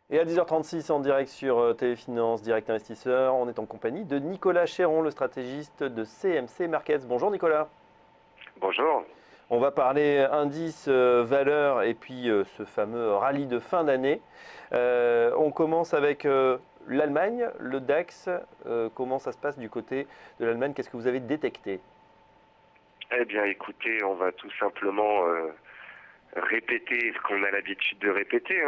Et à 10h36 en direct sur Téléfinance, Direct Investisseur, on est en compagnie de Nicolas Chéron, le stratégiste de CMC Markets. Bonjour Nicolas. Bonjour. On va parler indice, valeur et puis ce fameux rallye de fin d'année. On commence avec l'Allemagne, le DAX. Comment ça se passe du côté de l'Allemagne? Qu'est-ce que vous avez détecté? Eh bien, écoutez, on va tout simplement répéter ce qu'on a l'habitude de répéter,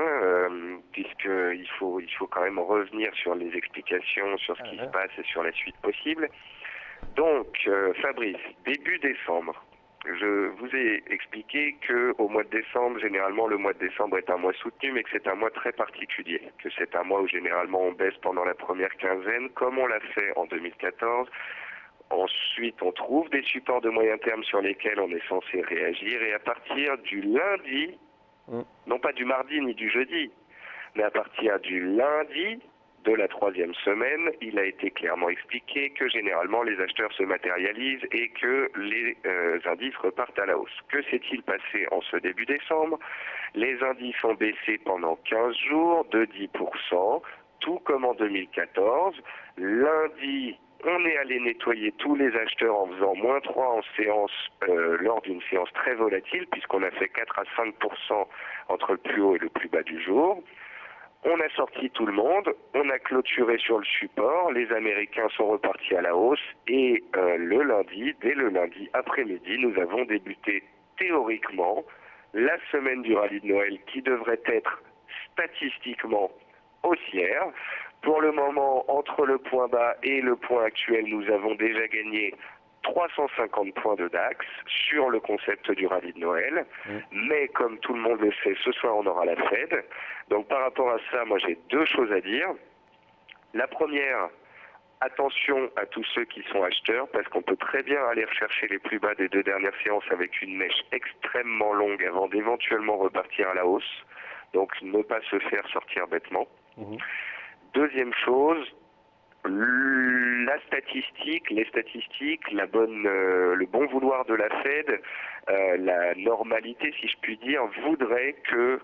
puisqu'il faut quand même revenir sur les explications, sur ce qui se passe et sur la suite possible. Donc, Fabrice, début décembre, je vous ai expliqué que au mois de décembre, généralement, le mois de décembre est un mois soutenu, mais que c'est un mois très particulier, que c'est un mois où généralement on baisse pendant la première quinzaine, comme on l'a fait en 2014. Ensuite, on trouve des supports de moyen terme sur lesquels on est censé réagir, et à partir du lundi, non pas du mardi ni du jeudi, mais à partir du lundi de la troisième semaine, il a été clairement expliqué que généralement les acheteurs se matérialisent et que les indices repartent à la hausse. Que s'est-il passé en ce début décembre? Les indices ont baissé pendant 15 jours de 10%, tout comme en 2014. Lundi, on est allé nettoyer tous les acheteurs en faisant -3 en séance lors d'une séance très volatile, puisqu'on a fait 4 à 5% entre le plus haut et le plus bas du jour. On a sorti tout le monde, on a clôturé sur le support, les Américains sont repartis à la hausse et le lundi, dès le lundi après-midi, nous avons débuté théoriquement la semaine du rallye de Noël qui devrait être statistiquement haussière. Pour le moment, entre le point bas et le point actuel, nous avons déjà gagné 350 points de DAX sur le concept du rallye de Noël. Mais comme tout le monde le sait, ce soir on aura la Fed. Donc par rapport à ça, moi j'ai deux choses à dire. La première, attention à tous ceux qui sont acheteurs, parce qu'on peut très bien aller rechercher les plus bas des deux dernières séances avec une mèche extrêmement longue avant d'éventuellement repartir à la hausse. Donc ne pas se faire sortir bêtement. Deuxième chose, la statistique, les statistiques, le bon vouloir de la Fed, la normalité, si je puis dire, voudrait que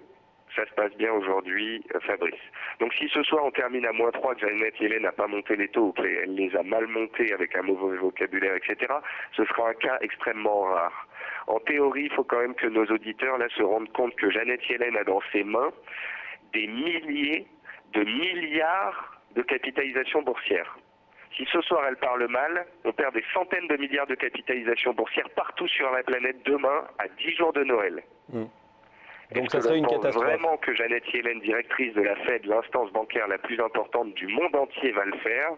ça se passe bien aujourd'hui, Fabrice. Donc si ce soir on termine à -3, que Janet Yellen n'a pas monté les taux, ou qu'elle les a mal montés avec un mauvais vocabulaire, etc., ce sera un cas extrêmement rare. En théorie, il faut quand même que nos auditeurs là se rendent compte que Janet Yellen a dans ses mains des milliers de milliards de capitalisation boursière. Si ce soir elle parle mal, on perd des centaines de milliards de capitalisation boursière partout sur la planète demain à 10 jours de Noël. Donc ça serait une catastrophe. Vraiment que Janet Yellen, directrice de la Fed, l'instance bancaire la plus importante du monde entier, va le faire?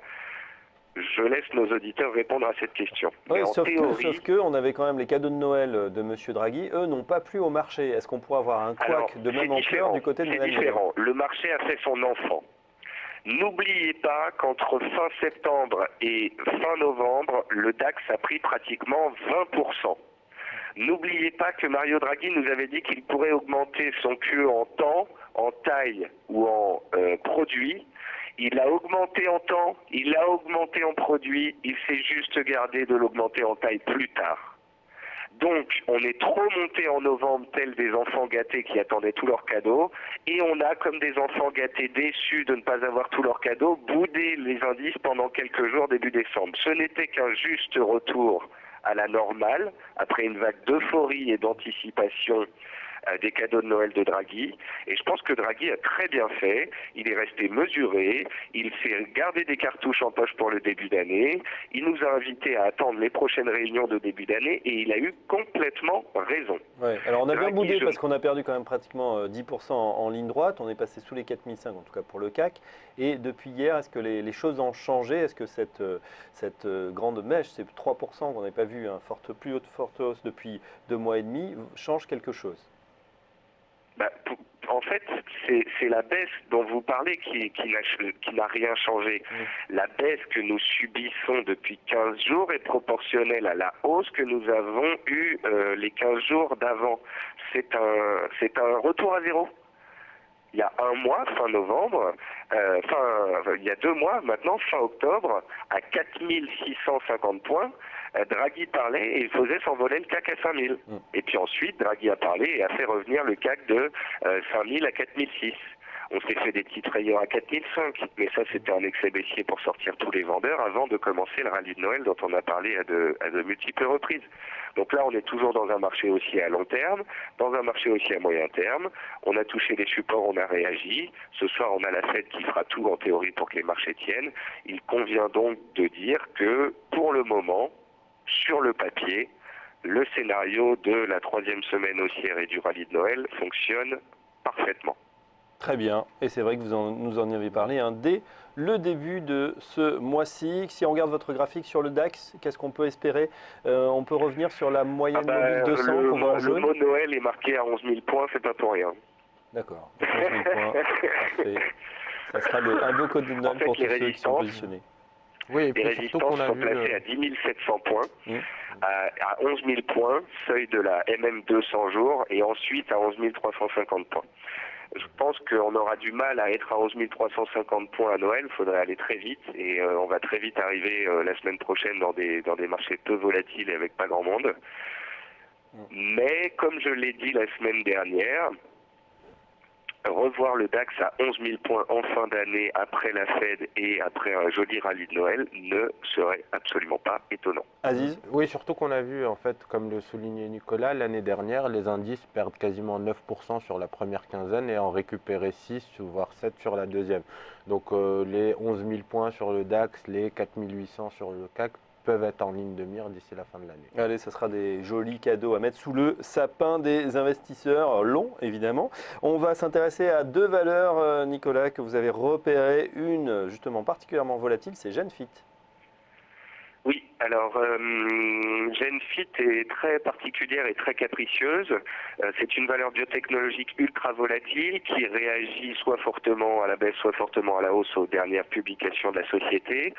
Je laisse nos auditeurs répondre à cette question. Oui, Mais en sauf théorie, que on avait quand même les cadeaux de Noël de Monsieur Draghi. Eux n'ont pas plu au marché. Est-ce qu'on pourrait avoir un couac de même ampleur du côté de Madame Yellen? C'est différent. Le marché a fait son enfant. N'oubliez pas qu'entre fin septembre et fin novembre, le DAX a pris pratiquement 20%. N'oubliez pas que Mario Draghi nous avait dit qu'il pourrait augmenter son QE en temps, en taille ou en produit. Il a augmenté en temps, il a augmenté en produit, il s'est juste gardé de l'augmenter en taille plus tard. Donc, on est trop monté en novembre, tels des enfants gâtés qui attendaient tous leurs cadeaux, et on a, comme des enfants gâtés déçus de ne pas avoir tous leurs cadeaux, boudé les indices pendant quelques jours début décembre. Ce n'était qu'un juste retour à la normale, après une vague d'euphorie et d'anticipation des cadeaux de Noël de Draghi. Et je pense que Draghi a très bien fait. Il est resté mesuré. Il s'est gardé des cartouches en poche pour le début d'année. Il nous a invités à attendre les prochaines réunions de début d'année et il a eu complètement raison. Ouais. Alors on a bien boudé parce qu'on a perdu quand même pratiquement 10% en ligne droite. On est passé sous les 4005 en tout cas pour le CAC. Et depuis hier, est-ce que les choses ont changé? Est-ce que cette grande mèche, ces 3% qu'on n'avait pas vu, plus haute forte hausse depuis 2 mois et demi, change quelque chose? En fait, c'est la baisse dont vous parlez qui n'a rien changé. La baisse que nous subissons depuis 15 jours est proportionnelle à la hausse que nous avons eue les 15 jours d'avant. C'est un retour à zéro. Il y a un mois, fin novembre, il y a 2 mois maintenant, fin octobre, à 4650 points, Draghi parlait et il faisait s'envoler le CAC à 5000. Et puis ensuite, Draghi a parlé et a fait revenir le CAC de 5000 à 4006. On s'est fait des petites frayeurs à 4005, mais ça c'était un excès baissier pour sortir tous les vendeurs avant de commencer le rallye de Noël dont on a parlé à de multiples reprises. Donc là on est toujours dans un marché haussier à long terme, dans un marché haussier à moyen terme. On a touché les supports, on a réagi. Ce soir on a la Fed qui fera tout en théorie pour que les marchés tiennent. Il convient donc de dire que pour le moment, sur le papier, le scénario de la troisième semaine haussière et du rallye de Noël fonctionne parfaitement. Très bien, et c'est vrai que nous en avez parlé dès le début de ce mois-ci. Si on regarde votre graphique sur le DAX, qu'est-ce qu'on peut espérer? On peut revenir sur la moyenne mobile 200 qu'on voit en jaune. Le mot Noël est marqué à 11 000 points, c'est pas pour rien. D'accord, 11 000 points, parfait. Ça sera un beau code de Noël pour tous ceux qui sont positionnés. Oui, les résistances sont placées à 10 700 points, à 11 000 points, seuil de la MM 200 jours, et ensuite à 11 350 points. Je pense qu'on aura du mal à être à 11 350 points à Noël, il faudrait aller très vite, et on va très vite arriver la semaine prochaine dans des marchés peu volatiles et avec pas grand monde. Mais comme je l'ai dit la semaine dernière, revoir le DAX à 11 000 points en fin d'année après la Fed et après un joli rallye de Noël ne serait absolument pas étonnant. Aziz? Oui, surtout qu'on a vu, en fait, comme le soulignait Nicolas, l'année dernière, les indices perdent quasiment 9% sur la première quinzaine et en récupérer 6, voire 7 sur la deuxième. Donc les 11 000 points sur le DAX, les 4 800 sur le CAC peuvent être en ligne de mire d'ici la fin de l'année. Allez, ça sera des jolis cadeaux à mettre sous le sapin des investisseurs longs, évidemment. On va s'intéresser à deux valeurs, Nicolas, que vous avez repérées. Une, justement, particulièrement volatile, c'est Genfit. Oui, alors Genfit est très particulière et très capricieuse. C'est une valeur biotechnologique ultra volatile qui réagit soit fortement à la baisse, soit fortement à la hausse aux dernières publications de la société.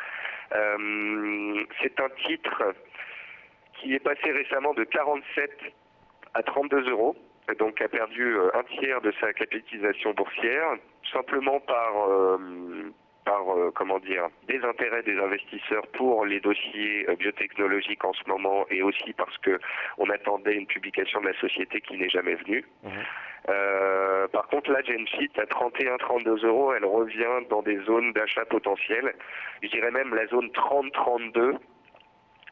C'est un titre qui est passé récemment de 47 à 32 euros, donc a perdu un tiers de sa capitalisation boursière, simplement par des intérêts des investisseurs pour les dossiers biotechnologiques en ce moment, et aussi parce que on attendait une publication de la société qui n'est jamais venue. Par contre, la Genfit à 31-32 euros, elle revient dans des zones d'achat potentielles. Je dirais même la zone 30-32.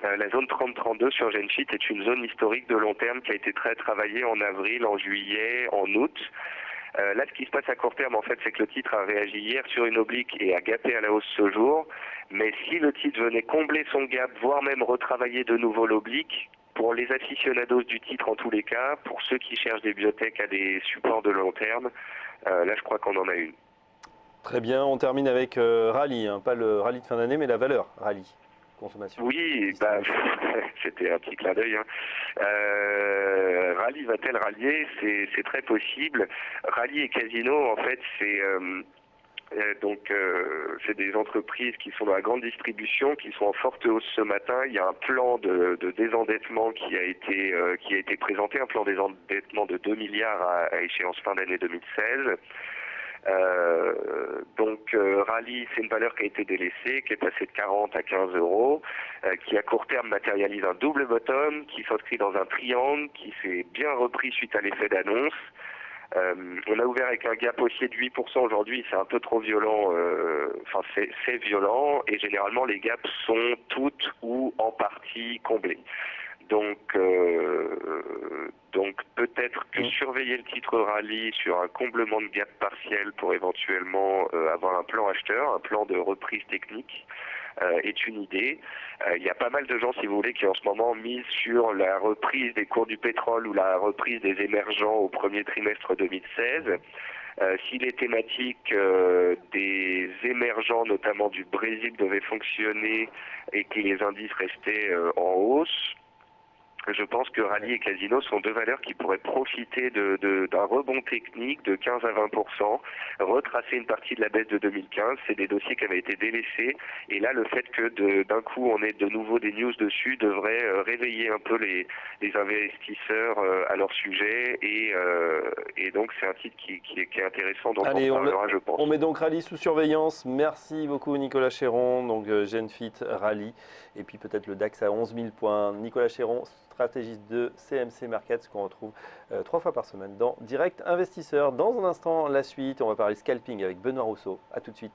La zone 30-32 sur Genfit est une zone historique de long terme qui a été très travaillée en avril, en juillet, en août. Là, ce qui se passe à court terme, en fait, c'est que le titre a réagi hier sur une oblique et a gapé à la hausse ce jour. Mais si le titre venait combler son gap, voire même retravailler de nouveau l'oblique, pour les aficionados du titre en tous les cas, pour ceux qui cherchent des biotech à des supports de long terme, là, je crois qu'on en a une. Très bien, on termine avec Rallye, pas le rallye de fin d'année, mais la valeur Rallye. Consommation. Oui, c'était un petit clin d'œil. Rallye va-t-elle rallier? C'est très possible. Rallye et Casino, en fait, c'est des entreprises qui sont dans la grande distribution, qui sont en forte hausse ce matin. Il y a un plan de désendettement qui a été présenté, un plan de désendettement de 2 milliards à échéance fin d'année 2016. Rallye, c'est une valeur qui a été délaissée, qui est passée de 40 à 15 euros, qui à court terme matérialise un double bottom, qui s'inscrit dans un triangle, qui s'est bien repris suite à l'effet d'annonce. On a ouvert avec un gap haussier de 8% aujourd'hui, c'est un peu trop violent, c'est violent, et généralement les gaps sont toutes ou en partie comblés. Donc peut-être que surveiller le titre Rallye sur un comblement de gap partiel pour éventuellement avoir un plan acheteur, un plan de reprise technique, est une idée. Il y a pas mal de gens, si vous voulez, qui en ce moment misent sur la reprise des cours du pétrole ou la reprise des émergents au premier trimestre 2016. Si les thématiques des émergents, notamment du Brésil, devaient fonctionner et que les indices restaient en hausse, je pense que Rallye et Casino sont deux valeurs qui pourraient profiter d'un rebond technique de 15 à 20%, retracer une partie de la baisse de 2015. C'est des dossiers qui avaient été délaissés. Et là, le fait que d'un coup on ait de nouveau des news dessus devrait réveiller un peu les investisseurs à leur sujet. Et donc c'est un titre qui est intéressant, dont on parlera, je pense. On met donc Rallye sous surveillance. Merci beaucoup Nicolas Chéron. Donc Genfit, Rallye, et puis peut-être le DAX à 11 000 points. Nicolas Chéron, stratégiste de CMC Markets, qu'on retrouve 3 fois par semaine dans Direct Investisseur. Dans un instant, la suite, on va parler scalping avec Benoît Rousseau. A tout de suite.